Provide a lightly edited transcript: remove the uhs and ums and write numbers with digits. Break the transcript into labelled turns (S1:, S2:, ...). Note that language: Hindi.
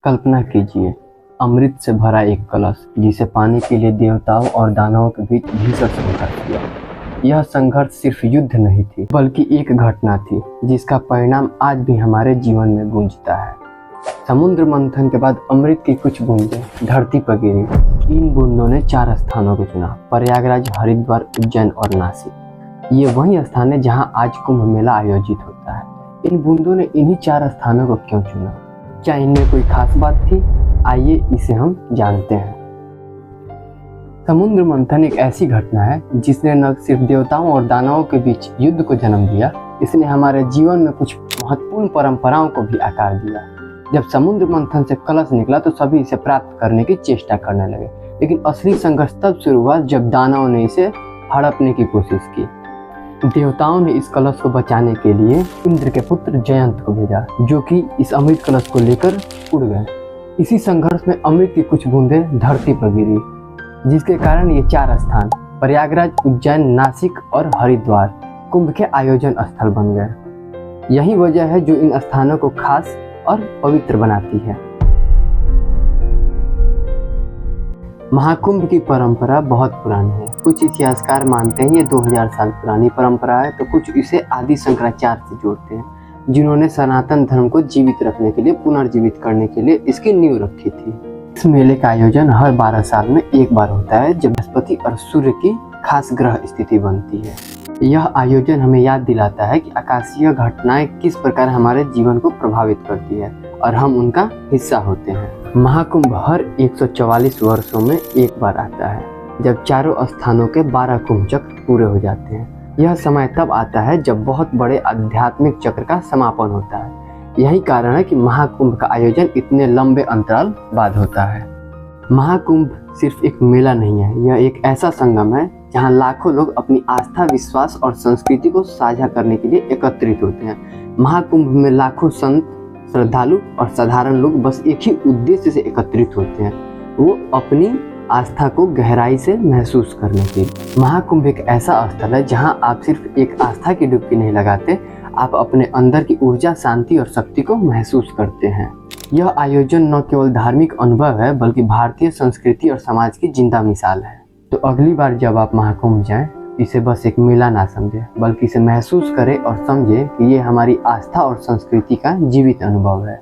S1: कल्पना कीजिए, अमृत से भरा एक कलश जिसे पाने के लिए देवताओं और दानवों के बीच भीषण संघर्ष हुआ। यह संघर्ष सिर्फ युद्ध नहीं थी, बल्कि एक घटना थी जिसका परिणाम आज भी हमारे जीवन में गूंजता है। समुद्र मंथन के बाद अमृत की कुछ बूंदें धरती पर गिरी। इन बूंदों ने 4 स्थानों को चुना: प्रयागराज, हरिद्वार, उज्जैन और नासिक। ये वही स्थान है जहाँ आज कुंभ मेला आयोजित होता है। इन बूंदों ने इन्हीं 4 स्थानों को क्यों चुना? क्या इनमें कोई खास बात थी? आइए इसे हम जानते हैं। समुद्र मंथन एक ऐसी घटना है जिसने न सिर्फ देवताओं और दानवों के बीच युद्ध को जन्म दिया, इसने हमारे जीवन में कुछ महत्वपूर्ण परंपराओं को भी आकार दिया। जब समुद्र मंथन से कलश निकला तो सभी इसे प्राप्त करने की चेष्टा करने लगे, लेकिन असली संघर्ष तब शुरू हुआ जब दानवों ने इसे हड़पने की कोशिश की। देवताओं ने इस कलश को बचाने के लिए इंद्र के पुत्र जयंत को भेजा, जो कि इस अमृत कलश को लेकर उड़ गए। इसी संघर्ष में अमृत की कुछ बूंदें धरती पर गिरी, जिसके कारण ये 4 स्थान प्रयागराज, उज्जैन, नासिक और हरिद्वार कुंभ के आयोजन स्थल बन गए। यही वजह है जो इन स्थानों को खास और पवित्र बनाती है। महाकुंभ की परंपरा बहुत पुरानी है। कुछ इतिहासकार मानते हैं ये 2000 साल पुरानी परंपरा है, तो कुछ इसे आदि शंकराचार्य से जोड़ते हैं, जिन्होंने सनातन धर्म को जीवित रखने के लिए, पुनर्जीवित करने के लिए इसकी नींव रखी थी। इस मेले का आयोजन हर 12 साल में एक बार होता है, जब बृहस्पति और सूर्य की खास ग्रह स्थिति बनती है। यह आयोजन हमें याद दिलाता है कि आकाशीय घटनाएं किस प्रकार हमारे जीवन को प्रभावित करती है और हम उनका हिस्सा होते हैं। महाकुंभ हर 144 वर्षों में एक बार आता है, जब चारों स्थानों के 12 कुंभ चक्र पूरे हो जाते हैं। यह समय तब आता है जब बहुत बड़े आध्यात्मिक चक्र का समापन होता है। यही कारण है कि महाकुंभ का आयोजन इतने लंबे अंतराल बाद होता है। महाकुंभ सिर्फ एक मेला नहीं है, यह एक ऐसा संगम है जहां लाखों लोग अपनी आस्था, विश्वास और संस्कृति को साझा करने के लिए एकत्रित होते हैं। महाकुंभ में लाखों संत, श्रद्धालु और साधारण लोग बस एक ही उद्देश्य से एकत्रित होते हैं, वो अपनी आस्था को गहराई से महसूस करने के लिए। महाकुंभ एक ऐसा स्थल है जहां आप सिर्फ एक आस्था की डुबकी नहीं लगाते, आप अपने अंदर की ऊर्जा, शांति और शक्ति को महसूस करते हैं। यह आयोजन न केवल धार्मिक अनुभव है, बल्कि भारतीय संस्कृति और समाज की जिंदा मिसाल है। तो अगली बार जब आप महाकुंभ जाएं, इसे बस एक मेला ना समझें, बल्कि इसे महसूस करें और समझें कि ये हमारी आस्था और संस्कृति का जीवित अनुभव है।